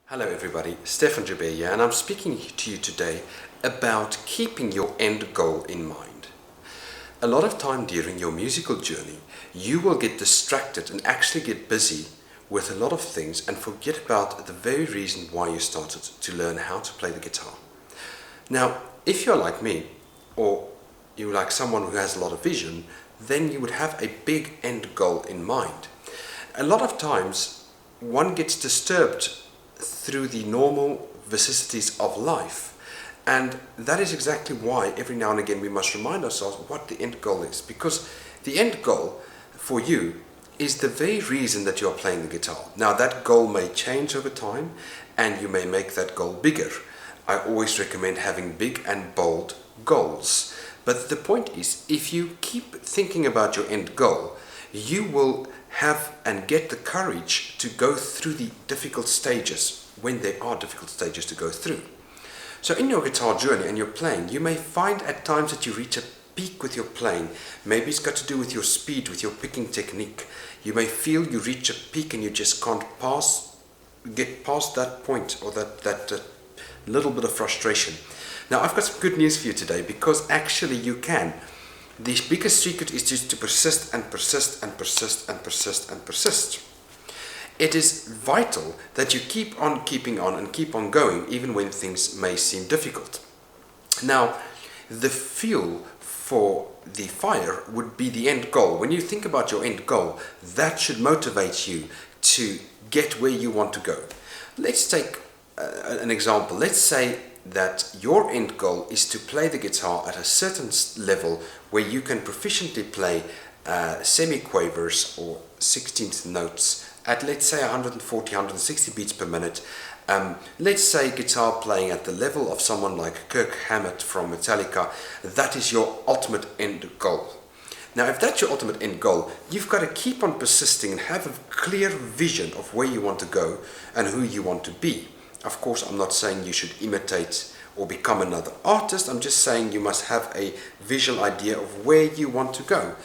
Hello everybody, Stefan Joubert here, and I'm speaking to you today about keeping your end goal in mind. A lot of time during your musical journey, you will get distracted and actually get busy with a lot of things and forget about the very reason why you started to learn how to play the guitar. Now, if you're like me, or you're like someone who has a lot of vision, then you would have a big end goal in mind. A lot of times, one gets disturbed through the normal vicissitudes of life, and that is exactly why every now and again we must remind ourselves what the end goal is, because the end goal for you is the very reason that you are playing the guitar. Now that goal may change over time and you may make that goal bigger. I always recommend having big and bold goals, but the point is, if you keep thinking about your end goal, you will have and get the courage to go through the difficult stages when there are difficult stages to go through. So in your guitar journey and you're playing, you may find at times that you reach a peak with your playing. Maybe it's got to do with your speed, with your picking technique. You may feel you reach a peak and you just can't get past that point, or that little bit of frustration. Now I've got some good news for you today, because actually you can. The biggest secret is just to persist and persist and persist and persist and persist. It is vital that you keep on keeping on and keep on going even when things may seem difficult. Now, the fuel for the fire would be the end goal. When you think about your end goal, that should motivate you to get where you want to go. Let's take an example. Let's say that your end goal is to play the guitar at a certain level where you can proficiently play semi-quavers or 16th notes at, let's say, 140, 160 beats per minute. Let's say guitar playing at the level of someone like Kirk Hammett from Metallica. That is your ultimate end goal. Now, if that's your ultimate end goal, you've got to keep on persisting and have a clear vision of where you want to go and who you want to be. Of course, I'm not saying you should imitate or become another artist. I'm just saying you must have a visual idea of where you want to go.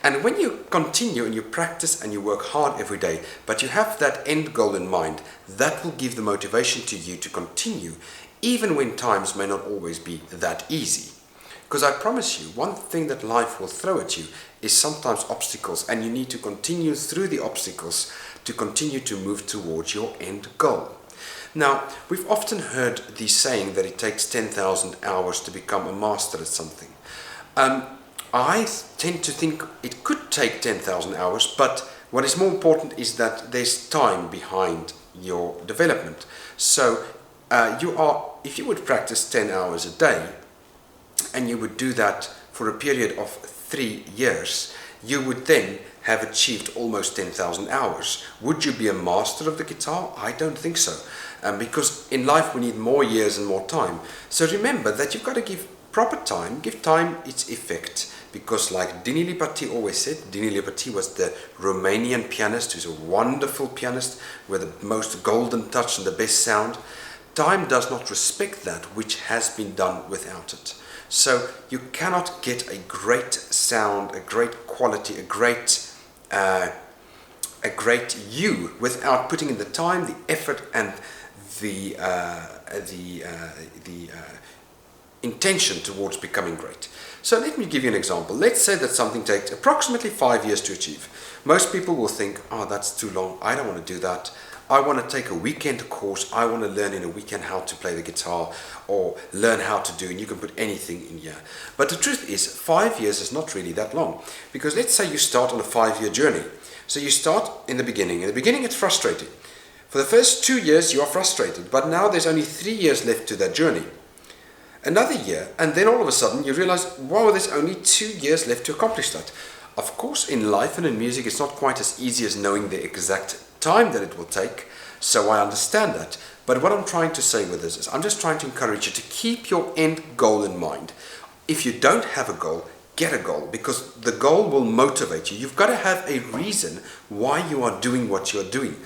And when you continue and you practice and you work hard every day, but you have that end goal in mind, that will give the motivation to you to continue, even when times may not always be that easy. Because I promise you, one thing that life will throw at you is sometimes obstacles, and you need to continue through the obstacles to continue to move towards your end goal. Now, we've often heard the saying that it takes 10,000 hours to become a master at something. I tend to think it could take 10,000 hours, but what is more important is that there's time behind your development. So if you would practice 10 hours a day, and you would do that for a period of 3 years, you would then have achieved almost 10,000 hours. Would you be a master of the guitar? I don't think so. Because in life we need more years and more time. So remember that you've got to give proper time, give time its effect. Because like Dini Lipaty always said, Dini Lipaty was the Romanian pianist who's a wonderful pianist with the most golden touch and the best sound. Time does not respect that which has been done without it. So you cannot get a great sound, a great quality, a great you without putting in the time, the effort, and the intention towards becoming great. So let me give you an example. Let's say that something takes approximately 5 years to achieve. Most people will think, oh, that's too long. I don't want to do that. I want to take a weekend course. I want to learn in a weekend how to play the guitar, or learn how to do, and you can put anything in here. But the truth is, 5 years is not really that long, because let's say you start on a 5-year journey. So you start in the beginning. In the beginning, it's frustrating. For the first 2 years, you are frustrated, but now there's only 3 years left to that journey. Another year, and then all of a sudden you realize, wow, there's only 2 years left to accomplish that. Of course, in life and in music, it's not quite as easy as knowing the exact time that it will take, so I understand that. But what I'm trying to say with this is, I'm just trying to encourage you to keep your end goal in mind. If you don't have a goal, get a goal, because the goal will motivate you. You've got to have a reason why you are doing what you're doing.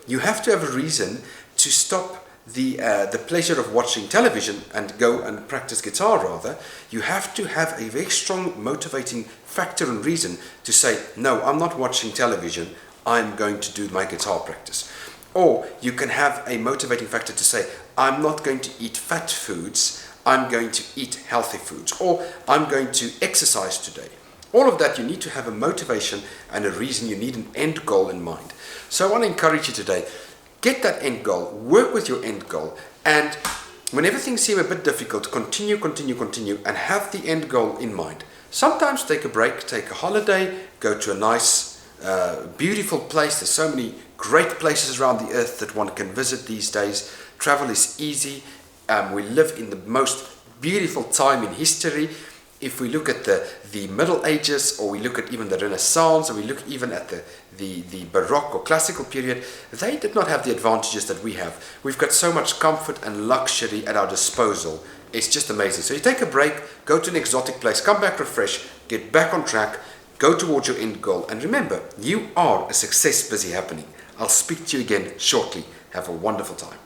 You have to have a reason to stop the pleasure of watching television and go and practice guitar rather. You have to have a very strong motivating factor and reason to say, no, I'm not watching television, I'm going to do my guitar practice. Or you can have a motivating factor to say, I'm not going to eat fat foods, I'm going to eat healthy foods, or I'm going to exercise today. All of that, you need to have a motivation and a reason. You need an end goal in mind. So I want to encourage you today, get that end goal, work with your end goal, and whenever things seem a bit difficult, continue, and have the end goal in mind. Sometimes take a break, take a holiday, go to a nice, beautiful place. There's so many great places around the earth that one can visit these days. Travel is easy. We live in the most beautiful time in history. If we look at the Middle Ages, or we look at even the Renaissance, or we look even at the Baroque or classical period, they did not have the advantages that we have. We've got so much comfort and luxury at our disposal. It's just amazing. So you take a break, go to an exotic place, come back refreshed, get back on track, go towards your end goal. And remember, you are a success busy happening. I'll speak to you again shortly. Have a wonderful time.